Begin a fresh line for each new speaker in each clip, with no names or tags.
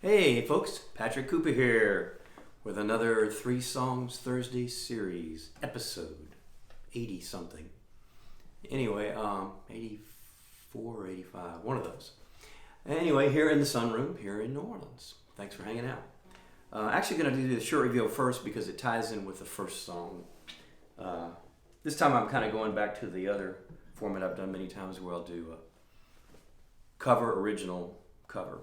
Hey folks, Patrick Cooper here with another 3 Songs Thursday series, episode 80 something. Anyway, 84 or 85, one of those. Anyway, here in the sunroom, here in New Orleans. Thanks for hanging out. Actually going to do the short review first because it ties in with the first song. This time I'm kind of going back to the other format I've done many times where I'll do a cover, original, cover.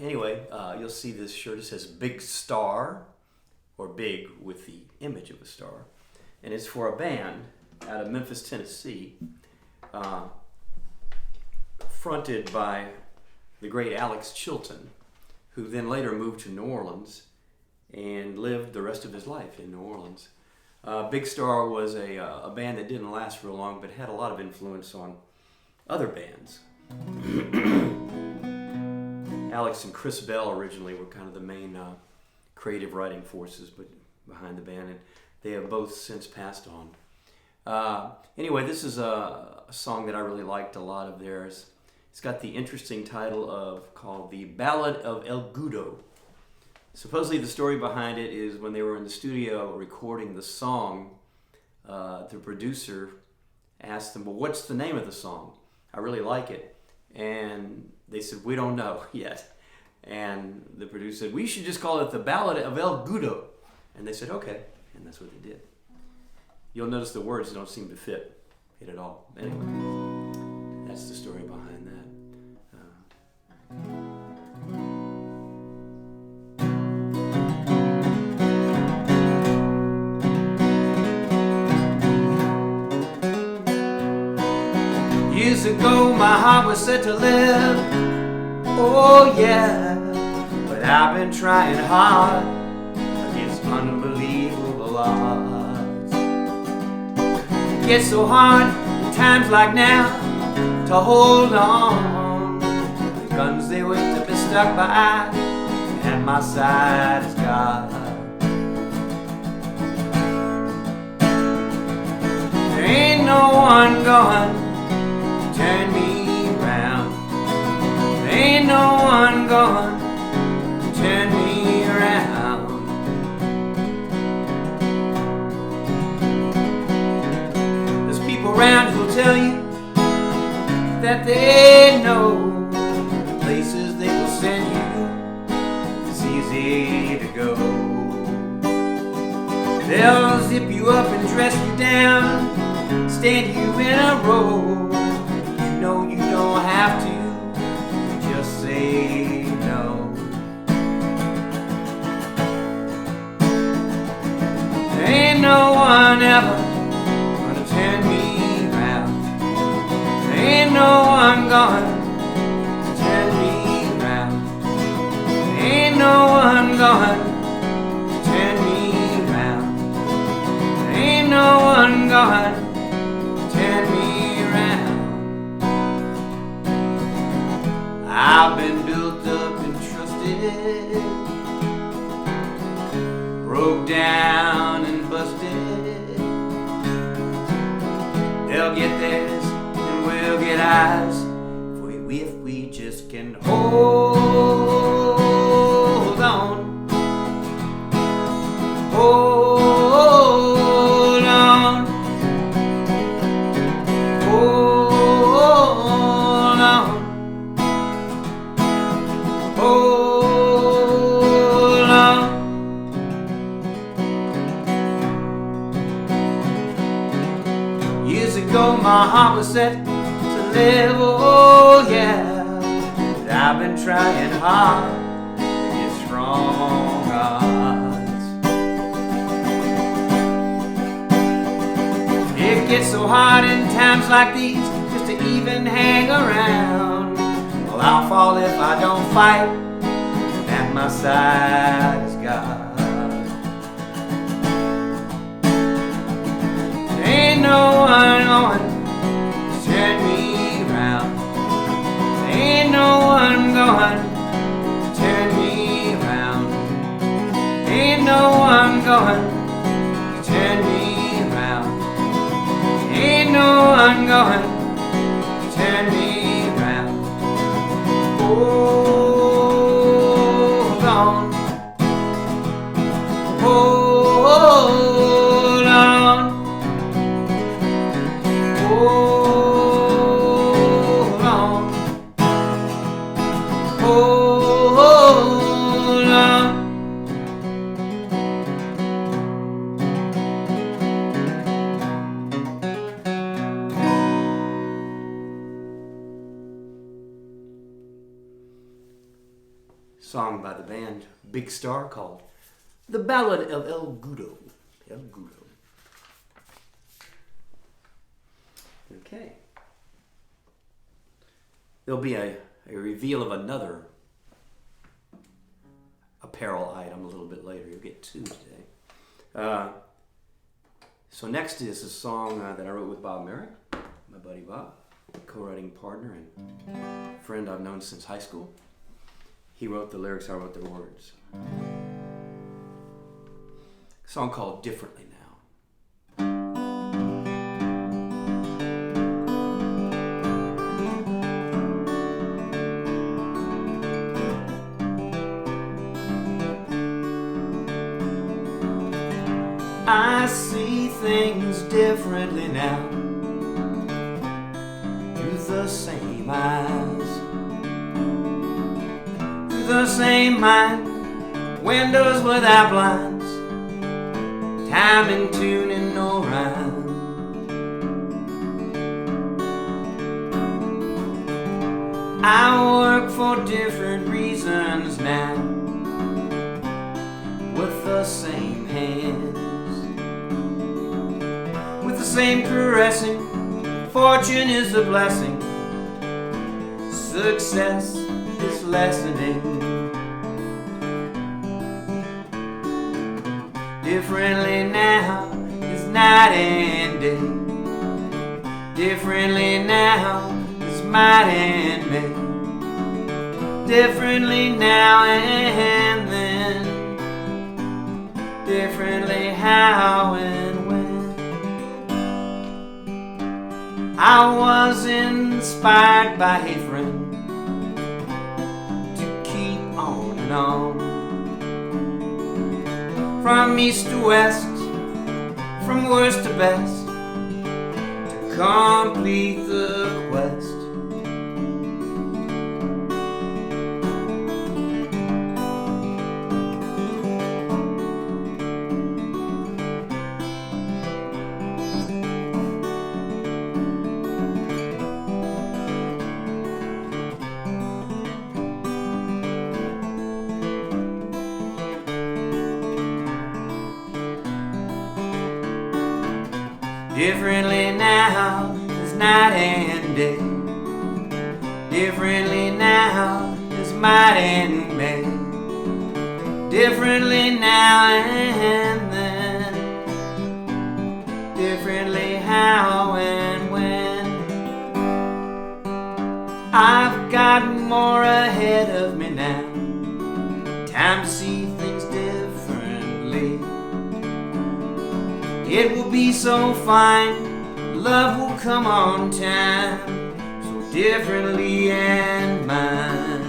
Anyway, you'll see this shirt. It says Big Star, or Big with the image of a star. And it's for a band out of Memphis, Tennessee, fronted by the great Alex Chilton, who then later moved to New Orleans and lived the rest of his life in New Orleans. Big Star was a band that didn't last real long, but had a lot of influence on other bands. Alex and Chris Bell originally were kind of the main creative writing forces behind the band, and they have both since passed on. Anyway, this is a song that I really liked a lot of theirs. It's got the interesting title called The Ballad of El Gudo. Supposedly the story behind it is when they were in the studio recording the song, the producer asked them, well, what's the name of the song? I really like it. And they said, we don't know yet. And the producer said, we should just call it The Ballad of El Gudo. And they said, okay. And that's what they did. You'll notice the words don't seem to fit it at all. Anyway, that's the story behind that. Years ago my heart was set to live, oh yeah, but I've been trying hard against unbelievable odds. It gets so hard in times like now to hold on. The guns they wait to be stuck by, and my side is God. There ain't no one going turn me around. There ain't no one going to turn me around. There's people around who'll tell you that they know the places they will send you. It's easy to go. They'll zip you up and dress you down, stand you in a row. No, you don't have to, just say no. There ain't no one ever gonna turn me around. There ain't no one gonna turn me around. There ain't no one gonna turn me around. There ain't no one gonna turn me around. I've been built up and trusted, broke down and busted. They'll get theirs and we'll get ours if we just can hold on. Hold on. Hold on. Hold on. Years ago my heart was set to live, oh yeah, but I've been trying hard to get strong odds. It gets so hard in times like these just to even hang around. Well, I'll fall if I don't fight, and at my side is God. There ain't no one going to turn me around. There ain't no one going to turn me around. There ain't no one going to turn me around. There ain't no one going to turn me around. Oh, hold on. Song by the band Big Star called The Ballad of El Gudo. El Gudo. Okay. There'll be a reveal of another apparel item a little bit later. You'll get two today. So next is a song that I wrote with Bob Merrick, my buddy Bob, co-writing partner and friend I've known since high school. He wrote the lyrics, I wrote the words. A song called Differently Now. I see things differently now, through the same eyes, through the same mind, windows without blinds, time and tune and no rhyme. I work for different reasons now, with the same hands, with the same caressing. Fortune is a blessing, success is lessening. Differently now is night and day. Differently now is might and may. Differently now and then. Differently how and when. I was inspired by a friend to keep on and on, from east to west, from worst to best, to complete the quest. Differently now is night and day. Differently now is might and may. Differently now and then. Differently how and when. I've got more ahead of me now. Time to see things differently. It will be so fine, love will come on time, so differently and mine.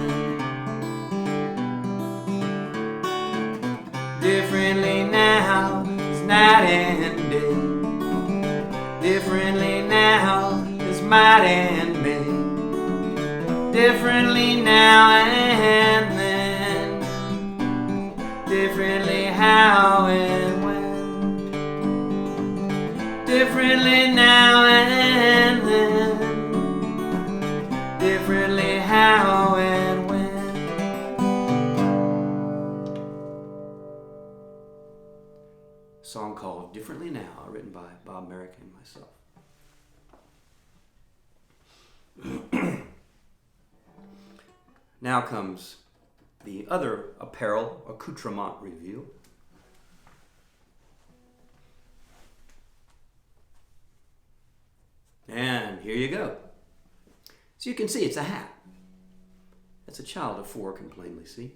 Differently now is night and day. Differently now is might and may. Differently now and then. Differently how and when. Differently now and then. Differently how and when. A song called Differently Now, written by Bob Merrick and myself. Now comes the other apparel accoutrement review. And here you go. So you can see it's a hat. That's a child of four can plainly see.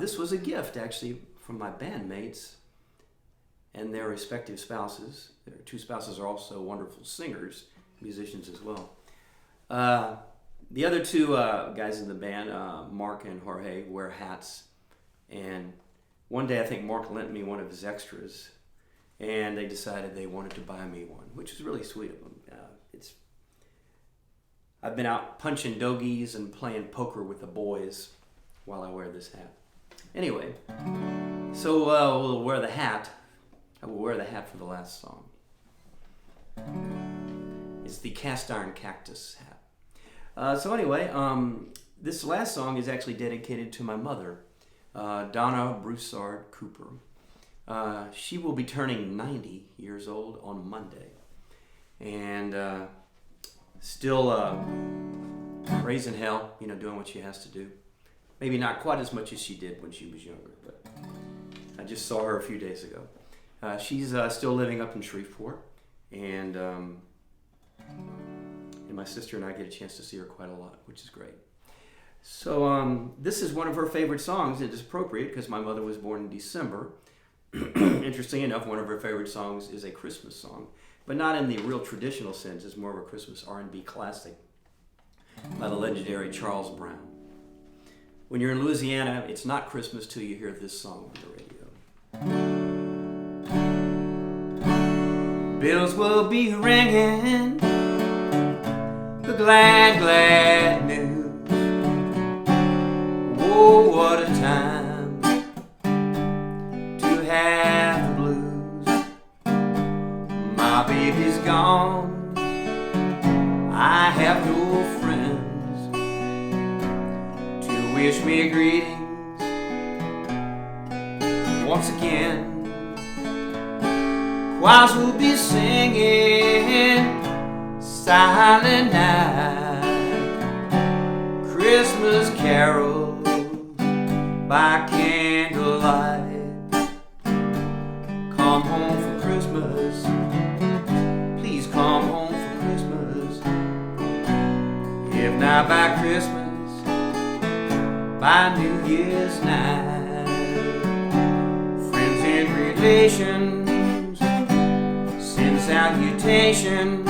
This was a gift actually from my bandmates and their respective spouses. Their two spouses are also wonderful singers, musicians as well. The other two guys in the band, Mark and Jorge, wear hats. And one day I think Mark lent me one of his extras, and they decided they wanted to buy me one, which is really sweet of them. I've been out punching dogies and playing poker with the boys while I wear this hat. Anyway, so we'll wear the hat. I will wear the hat for the last song. It's the cast iron cactus hat. So anyway, this last song is actually dedicated to my mother, Donna Broussard Cooper. She will be turning 90 years old on Monday. And still raising hell, doing what she has to do. Maybe not quite as much as she did when she was younger, but I just saw her a few days ago. She's still living up in Shreveport, and my sister and I get a chance to see her quite a lot, which is great. So this is one of her favorite songs. It is appropriate because my mother was born in December. Interesting enough, one of her favorite songs is a Christmas song, but not in the real traditional sense. It's more of a Christmas R&B classic by the legendary Charles Brown. When you're in Louisiana, it's not Christmas till you hear this song on the radio. Bells will be ringing, the glad, glad news. Oh, what a time to have the blues. My baby's gone, I have no friends to wish me greetings once again. Choirs will be singing Silent Night, Christmas carols by candlelight. Come home for Christmas, please come home for Christmas. If not by Christmas, by New Year's night. Friends and relations send salutations,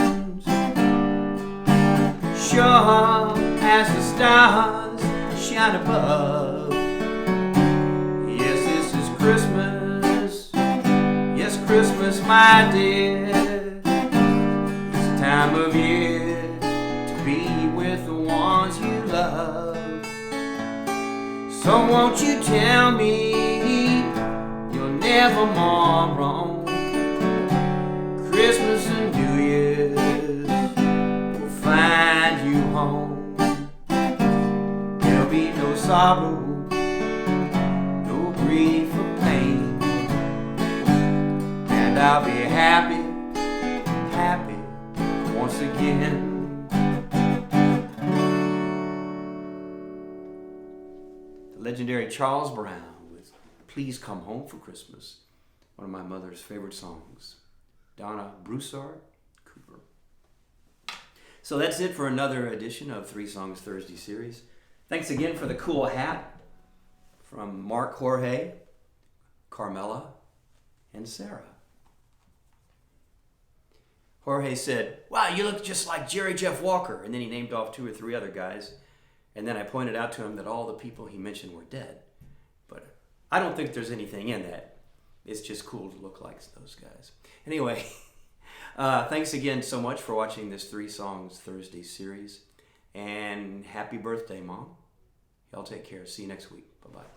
sure as the stars shine above. Yes, this is Christmas. Yes, Christmas, my dear. It's the time of year to be with the ones you love. So won't you tell me you're never more wrong? Christmas and New Year's will find you home. There'll be no sorrow, no grief or pain, and I'll be happy, happy once again. The legendary Charles Brown with Please Come Home for Christmas, one of my mother's favorite songs. Donna Broussard Cooper. So that's it for another edition of Three Songs Thursday series. Thanks again for the cool hat from Mark, Jorge, Carmela, and Sarah. Jorge said, "Wow, you look just like Jerry Jeff Walker." And then he named off 2 or 3 other guys. And then I pointed out to him that all the people he mentioned were dead. But I don't think there's anything in that. It's just cool to look like those guys. Anyway, thanks again so much for watching this 3 Songs Thursday series. And happy birthday, Mom. Y'all take care. See you next week. Bye-bye.